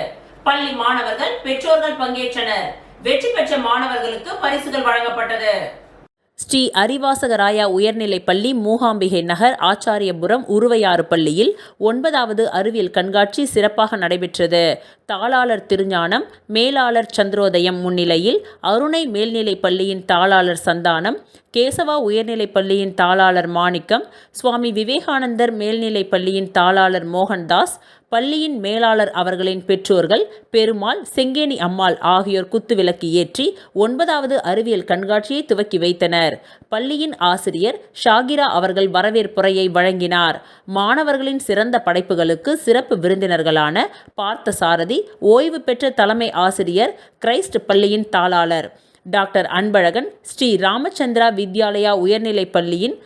Speaker 1: பள்ளி மாணவர்கள் பெற்றோர்கள் பங்கேற்றனர். வெற்றி பெற்ற மாணவர்களுக்கு பரிசுகள் வழங்கப்பட்டது.
Speaker 2: ஸ்ரீ அரிவாசகராயா உயர்நிலைப் பள்ளி மூகாம்பிகை நகர் ஆச்சாரியபுரம் உருவையாறு பள்ளியில் 9வது அறிவியல் கண்காட்சி சிறப்பாக நடைபெற்றது. தாளாளர் திருஞானம், மேலாளர் சந்திரோதயம் முன்னிலையில் அருணை மேல்நிலைப் பள்ளியின் தாளாளர் சந்தானம், கேசவா உயர்நிலைப் பள்ளியின் தாளாளர் மாணிக்கம், சுவாமி விவேகானந்தர் மேல்நிலைப் பள்ளியின் தாளாளர் மோகன்தாஸ், பள்ளியின் மேலாளர் அவர்களின் பெற்றோர்கள் பெருமாள், செங்கேணி அம்மாள் ஆகியோர் குத்துவிளக்கு ஏற்றி 9வது அறிவியல் கண்காட்சியை துவக்கி வைத்தனர். பள்ளியின் ஆசிரியர் ஷாகிரா அவர்கள் வரவேற்புரையை வழங்கினார். மாணவர்களின் சிறந்த படைப்புகளுக்கு சிறப்பு விருந்தினர்களான பார்த்தசாரதி, ஓய்வு பெற்ற தலைமை ஆசிரியர், கிரைஸ்ட் பள்ளியின் தாளாளர் டாக்டர் அன்பழகன், ஸ்ரீ ராமச்சந்திரா வித்யாலயா உயர்நிலைப் பள்ளியின்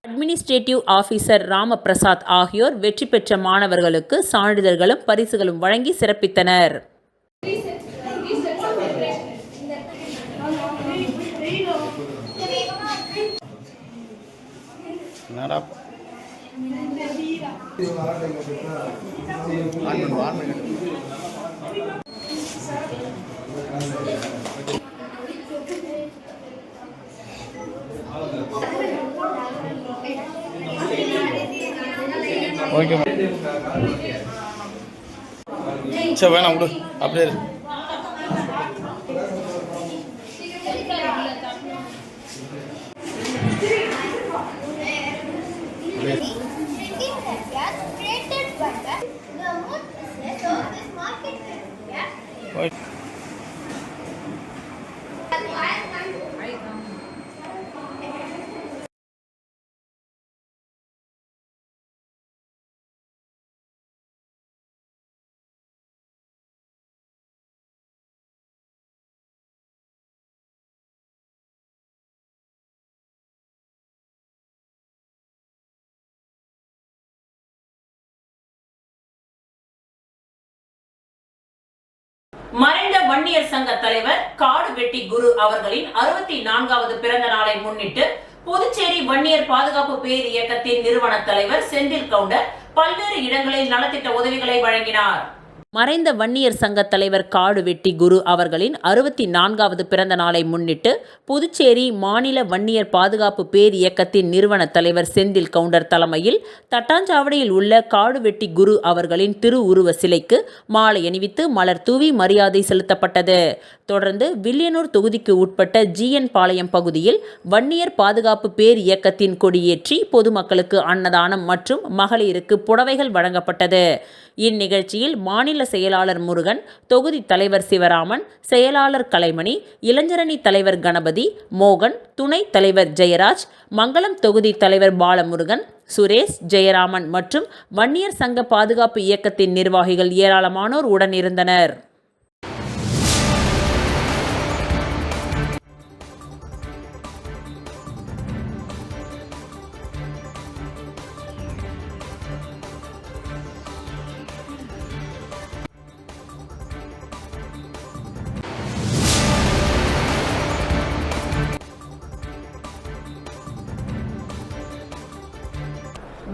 Speaker 2: அட்மினிஸ்ட்ரேட்டிவ் ஆபீசர் ராமபிரசாத் ஆகியோர் வெற்றி பெற்ற மாணவர்களுக்கு சான்றிதழ்களும் பரிசுகளும் வழங்கி சிறப்பித்தனர்.
Speaker 9: ஓகே சரி வேணாம் விடு அப்படியே
Speaker 1: மறைந்த வன்னியர் சங்க தலைவர் காடு வெட்டி குரு அவர்களின் 64வது பிறந்த நாளை முன்னிட்டு புதுச்சேரி வன்னியர் பாதுகாப்பு பேர் இயக்கத்தின் நிறுவன தலைவர் செந்தில் கவுண்டர் பல்வேறு இடங்களில் நலத்திட்ட உதவிகளை வழங்கினார்.
Speaker 2: மறைந்த வன்னியர் சங்க தலைவர் காடு வெட்டி குரு அவர்களின் 64வது பிறந்த நாளை முன்னிட்டு புதுச்சேரி மாநில வன்னியர் பாதுகாப்பு பேர் இயக்கத்தின் நிறுவன தலைவர் செந்தில் கவுண்டர் தலைமையில் தட்டாஞ்சாவடியில் உள்ள காடு வெட்டி குரு அவர்களின் திருவுருவ சிலைக்கு மாலை அணிவித்து மலர் தூவி மரியாதை செலுத்தப்பட்டது. தொடர்ந்து வில்லியனூர் தொகுதிக்கு உட்பட்ட ஜிஎன் பாளையம் பகுதியில் வன்னியர் பாதுகாப்பு பேர் இயக்கத்தின் கொடியேற்றி பொதுமக்களுக்கு அன்னதானம் மற்றும் மகளிருக்கு புடவைகள் வழங்கப்பட்டது. இந்நிகழ்ச்சியில் மாநில செயலாளர் முருகன், தொகுதி தலைவர் சிவராமன், செயலாளர் கலைமணி, இளைஞரணி தலைவர் கணபதி, மோகன், துணைத் தலைவர் ஜெயராஜ், மங்களம் தொகுதி தலைவர் பாலமுருகன், சுரேஷ், ஜெயராமன் மற்றும் வன்னியர் சங்க பாதுகாப்பு இயக்கத்தின் நிர்வாகிகள் ஏராளமானோர் உடன் இருந்தனர்.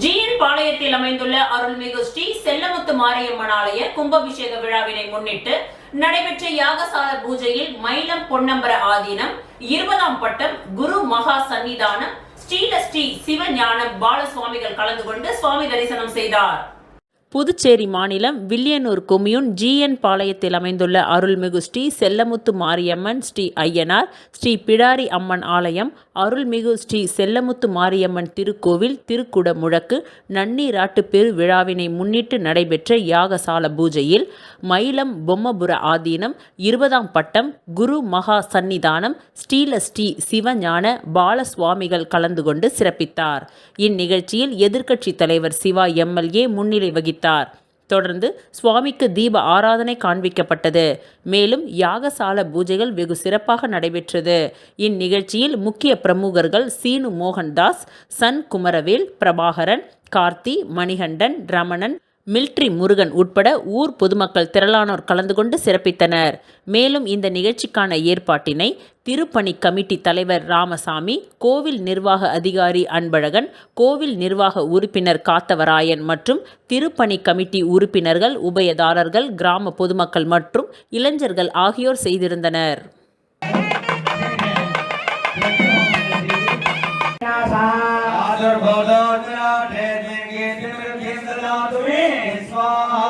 Speaker 1: ஜிஎன் பாளையத்தில் அமைந்துள்ள அருள்மிகு ஸ்ரீ செல்லமுத்து மாரியம்மன் ஆலய கும்பாபிஷேக விழாவினை முன்னிட்டு நடைபெற்ற யாகசால பூஜையில் மயிலம் பொன்னம்பர ஆதீனம் 20ஆம் பட்டம் குரு மகா சன்னிதானம் ஸ்ரீ சிவஞானம் பாலசுவாமிகள் கலந்து கொண்டு சுவாமி தரிசனம் செய்தார்.
Speaker 2: புதுச்சேரி மாநிலம் வில்லியனூர் கொம்யூன் ஜிஎன் பாளையத்தில் அமைந்துள்ள அருள்மிகு ஸ்ரீ செல்லமுத்து மாரியம்மன், ஸ்ரீ ஐயனார், ஸ்ரீ பிடாரி அம்மன் ஆலயம், அருள்மிகு ஸ்ரீ செல்லமுத்து மாரியம்மன் திருக்கோவில் திருக்குட முழக்கு நன்னீராட்டு பெரு விழாவினை முன்னிட்டு நடைபெற்ற யாகசால பூஜையில் மயிலம் பொம்மபுர ஆதீனம் 20ஆம் பட்டம் குரு மகா சன்னிதானம் ஸ்ரீ சிவஞான பாலசுவாமிகள் கலந்து கொண்டு சிறப்பித்தார். இந்நிகழ்ச்சியில் எதிர்க்கட்சி தலைவர் சிவா எம்எல்ஏ முன்னிலை வகித்தார். தொடர்ந்து சுவாமிக்கு தீப ஆராதனை காண்பிக்கப்பட்டது. மேலும் யாகசால பூஜைகள் வெகு சிறப்பாக நடைபெற்றது. இந்நிகழ்ச்சியில் முக்கிய பிரமுகர்கள் சீனு மோகன்தாஸ், சன் குமரவேல், பிரபாகரன், கார்த்தி, மணிகண்டன், ரமணன், மில்ட்ரி முருகன் உட்பட ஊர் பொதுமக்கள் திரளானோர் கலந்து கொண்டு சிறப்பித்தனர். மேலும் இந்த நிகழ்ச்சிக்கான ஏற்பாட்டினை திருப்பணி கமிட்டி தலைவர் ராமசாமி, கோவில் நிர்வாக அதிகாரி அன்பழகன், கோவில் நிர்வாக உறுப்பினர் காத்தவராயன் மற்றும் திருப்பணி கமிட்டி உறுப்பினர்கள், உபயதாரர்கள், கிராம பொதுமக்கள் மற்றும் இளைஞர்கள் ஆகியோர் செய்திருந்தனர்.
Speaker 10: स्वाहा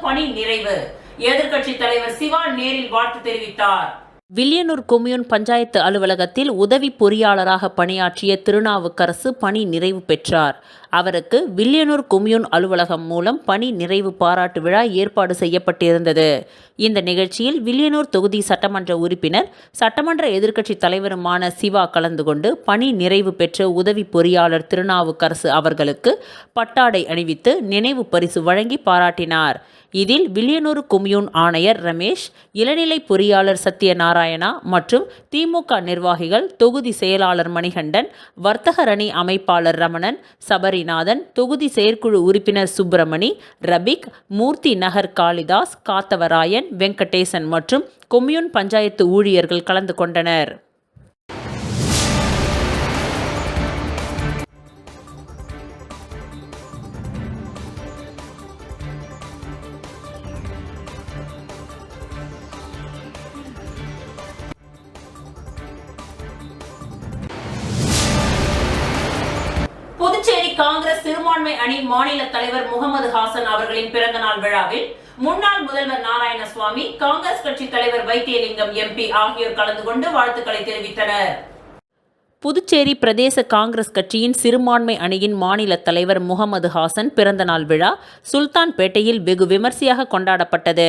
Speaker 1: பணி நிறைவு. எதிர்க்கட்சி தலைவர் சிவா நேரில் வாழ்த்து தெரிவித்தார்.
Speaker 2: வில்லியனூர் கொம்யூன் பஞ்சாயத்து அலுவலகத்தில் உதவி பொறியாளராக பணியாற்றிய திருநாவுக்கரசு பணி நிறைவு பெற்றார். அவருக்கு வில்லியனூர் கொம்யூன் அலுவலகம் மூலம் பணி நிறைவு பாராட்டு விழா ஏற்பாடு செய்யப்பட்டிருந்தது. இந்த நிகழ்ச்சியில் வில்லியனூர் தொகுதி சட்டமன்ற உறுப்பினர், சட்டமன்ற எதிர்க்கட்சி தலைவருமான சிவா கலந்து கொண்டு பணி நிறைவு பெற்ற உதவி பொறியாளர் திருநாவுக்கரசு அவர்களுக்கு பட்டாடை அணிவித்து நினைவு பரிசு வழங்கி பாராட்டினார். இதில் வில்லியனூர் கொம்யூன் ஆணையர் ரமேஷ், இளநிலை பொறியாளர் சத்யநாராயணா மற்றும் திமுக நிர்வாகிகள், தொகுதி செயலாளர் மணிகண்டன், வர்த்தகரணி அமைப்பாளர் ரமணன், சபரிநாதன், தொகுதி செயற்குழு உறுப்பினர் சுப்பிரமணி, ரபிக், மூர்த்தி நகர் காளிதாஸ், காத்தவராயன், வெங்கடேசன் மற்றும் கொம்யூன் பஞ்சாயத்து ஊழியர்கள் கலந்து கொண்டனர்.
Speaker 1: புதுச்சேரி காங்கிரஸ் சிறுபான்மை அணி மாநில தலைவர் முகமது ஹாசன் அவர்களின் பிறந்தநாள் விழாவில் முன்னாள் முதல்வர் நாராயணசுவாமி, காங்கிரஸ் கட்சி தலைவர் வைத்தியலிங்கம் எம்பி ஆகியோர் கலந்து கொண்டு வாழ்த்துக்களை தெரிவித்தனர்.
Speaker 2: புதுச்சேரி பிரதேச காங்கிரஸ் கட்சியின் சிறுபான்மை அணியின் மாநில தலைவர் முகமது ஹாசன் பிறந்தநாள் விழா சுல்தான்பேட்டையில் வெகு விமர்சையாக கொண்டாடப்பட்டது.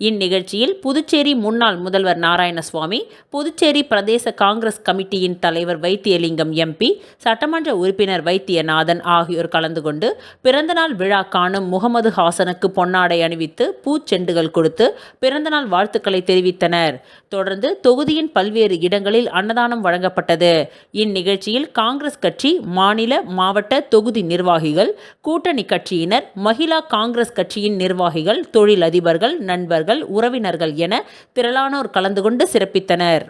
Speaker 2: இந்நிகழ்ச்சியில் புதுச்சேரி முன்னாள் முதல்வர் நாராயணசுவாமி, புதுச்சேரி பிரதேச காங்கிரஸ் கமிட்டியின் தலைவர் வைத்தியலிங்கம் எம்பி, சட்டமன்ற உறுப்பினர் வைத்தியநாதன் ஆகியோர் கலந்து கொண்டு பிறந்தநாள் விழா காணும் முகமது ஹாசனுக்கு பொன்னாடை அணிவித்து பூச்செண்டுகள் கொடுத்து பிறந்தநாள் வாழ்த்துக்களை தெரிவித்தனர். தொடர்ந்து தொகுதியின் பல்வேறு இடங்களில் அன்னதானம் வழங்கப்பட்டது. இந்நிகழ்ச்சியில் காங்கிரஸ் கட்சி மாநில, மாவட்ட, தொகுதி நிர்வாகிகள், கூட்டணி கட்சியினர், மகிழா காங்கிரஸ் கட்சியின் நிர்வாகிகள், தொழிலதிபர்கள், நண்பர்கள், உறவினர்கள் என திரளானோர் கலந்து கொண்டு சிறப்பித்தனர்.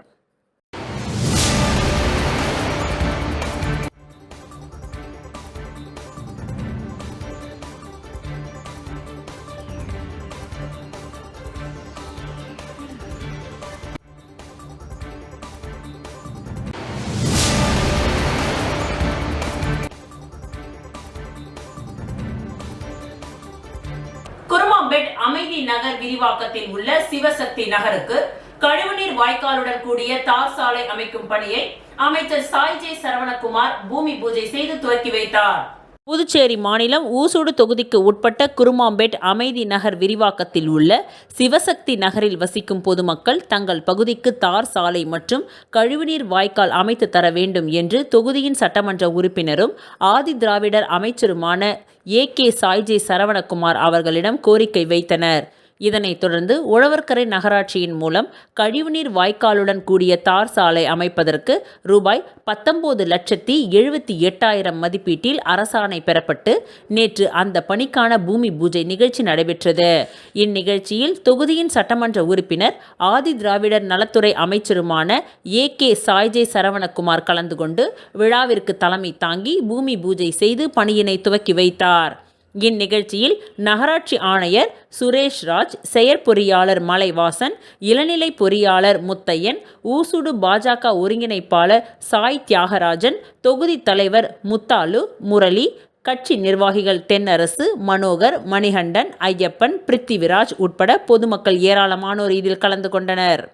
Speaker 1: குருமாம்பேட் அமைதி நகர் விரிவாக்கத்தில் உள்ள சிவசக்தி நகருக்கு கழிவுநீர் வாய்க்காலுடன் கூடிய தார் சாலை அமைக்கும் பணியை அமைச்சர் சாய் ஜே சரவணகுமார் பூமி பூஜை செய்து துவக்கி வைத்தார்.
Speaker 2: புதுச்சேரி மாநிலம் ஊசுடு தொகுதிக்கு உட்பட்ட குருமாம்பேட் அமைதி நகர் விரிவாக்கத்தில் உள்ள சிவசக்தி நகரில் வசிக்கும் பொதுமக்கள் தங்கள் பகுதிக்கு தார் சாலை மற்றும் கழிவுநீர் வாய்க்கால் அமைத்து தர வேண்டும் என்று தொகுதியின் சட்டமன்ற உறுப்பினரும் ஆதி திராவிடர் அமைச்சருமான ஏ.கே. சாய் ஜே சரவணகுமார் அவர்களிடம் கோரிக்கை வைத்தனர். இதனைத் தொடர்ந்து உழவர்கரை நகராட்சியின் மூலம் கழிவுநீர் வாய்க்காலுடன் கூடிய தார் சாலை அமைப்பதற்கு ரூபாய் 19,78,000 மதிப்பீட்டில் அரசாணை பெறப்பட்டு நேற்று அந்த பணிக்கான பூமி பூஜை நிகழ்ச்சி நடைபெற்றது. இந்நிகழ்ச்சியில் தொகுதியின் சட்டமன்ற உறுப்பினர் ஆதி திராவிடர் நலத்துறை அமைச்சருமான ஏ.கே. சாய் ஜே சரவணகுமார் கலந்து கொண்டு விழாவிற்கு தலைமை தாங்கி பூமி பூஜை செய்து பணியினை துவக்கி வைத்தார். இந்நிகழ்ச்சியில் நகராட்சி ஆணையர் சுரேஷ்ராஜ், செயற்பொறியாளர் மலைவாசன், இளநிலை பொறியாளர் முத்தையன், ஊசுடு பாஜக ஒருங்கிணைப்பாளர் சாய் தியாகராஜன், தொகுதி தலைவர் முத்தாலு, முரளி, கட்சி நிர்வாகிகள் தென்னரசு, மனோகர், மணிகண்டன், ஐயப்பன், பிருத்திவிராஜ் உட்பட பொதுமக்கள் ஏராளமானோர் இதில் கலந்து கொண்டனர்.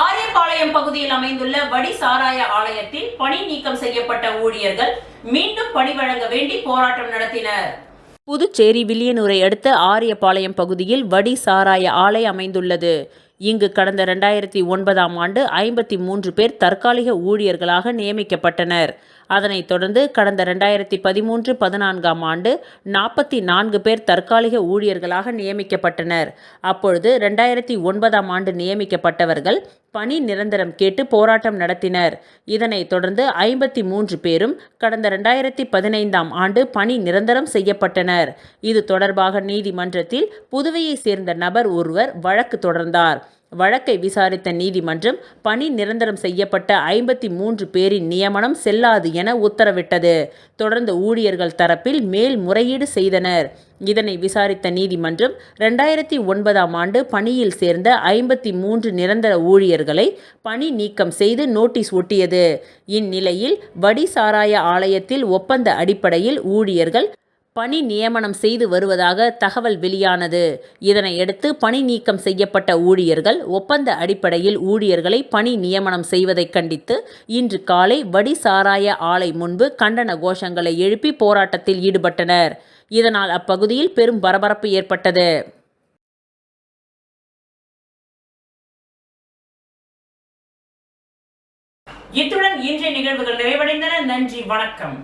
Speaker 1: ஆரியபாளையம் பகுதியில் அமைந்துள்ள வடி சாராய ஆலயத்தில் பணி நீக்கம் செய்யப்பட்ட ஊழியர்கள் மீண்டும் பணி வழங்க வேண்டி போராட்டம் நடத்தினர்.
Speaker 2: புதுச்சேரி வில்லியனூரை அடுத்த ஆரியபாளையம் பகுதியில் வடி சாராய ஆலை அமைந்துள்ளது. இங்கு கடந்த 2009ஆம் ஆண்டு 53 பேர் தற்காலிக ஊழியர்களாக நியமிக்கப்பட்டனர். அதனைத் தொடர்ந்து கடந்த 2013-14ஆம் ஆண்டு 44 பேர் தற்காலிக ஊழியர்களாக நியமிக்கப்பட்டனர். அப்பொழுது 2009ஆம் ஆண்டு நியமிக்கப்பட்டவர்கள் பணி நிரந்தரம் கேட்டு போராட்டம் நடத்தினர். இதனைத் தொடர்ந்து 53 பேரும் கடந்த 2015ஆம் ஆண்டு பணி நிரந்தரம் செய்யப்பட்டனர். இது தொடர்பாக நீதிமன்றத்தில் புதுவையை சேர்ந்த நபர் ஒருவர் வழக்கு தொடர்ந்தார். வழக்கை விசாரித்த நீதிமன்றம் பணி நிரந்தரம் செய்யப்பட்ட 53 பேரின் நியமனம் செல்லாது என உத்தரவிட்டது. தொடர்ந்து ஊழியர்கள் தரப்பில் மேல்முறையீடு செய்தனர். இதனை விசாரித்த நீதிமன்றம் 2009ஆம் ஆண்டு பணியில் சேர்ந்த 53 நிரந்தர ஊழியர்களை பணி நீக்கம் செய்து நோட்டீஸ் ஒட்டியது. இந்நிலையில் வடி சாராய ஆலயத்தில் ஒப்பந்த அடிப்படையில் ஊழியர்கள் பணி நியமனம் செய்து வருவதாக தகவல் வெளியானது. இதனையடுத்து பணி நீக்கம் செய்யப்பட்ட ஊழியர்கள் ஒப்பந்த அடிப்படையில் ஊழியர்களை பணி நியமனம் செய்வதை கண்டித்து இன்று காலை வடி சாராய ஆலை முன்பு கண்டன கோஷங்களை எழுப்பி போராட்டத்தில் ஈடுபட்டனர். இதனால் அப்பகுதியில் பெரும் பரபரப்பு ஏற்பட்டது.
Speaker 1: இத்துடன் இன்றைய நிகழ்வுகள் நிறைவடைந்தன. நன்றி, வணக்கம்.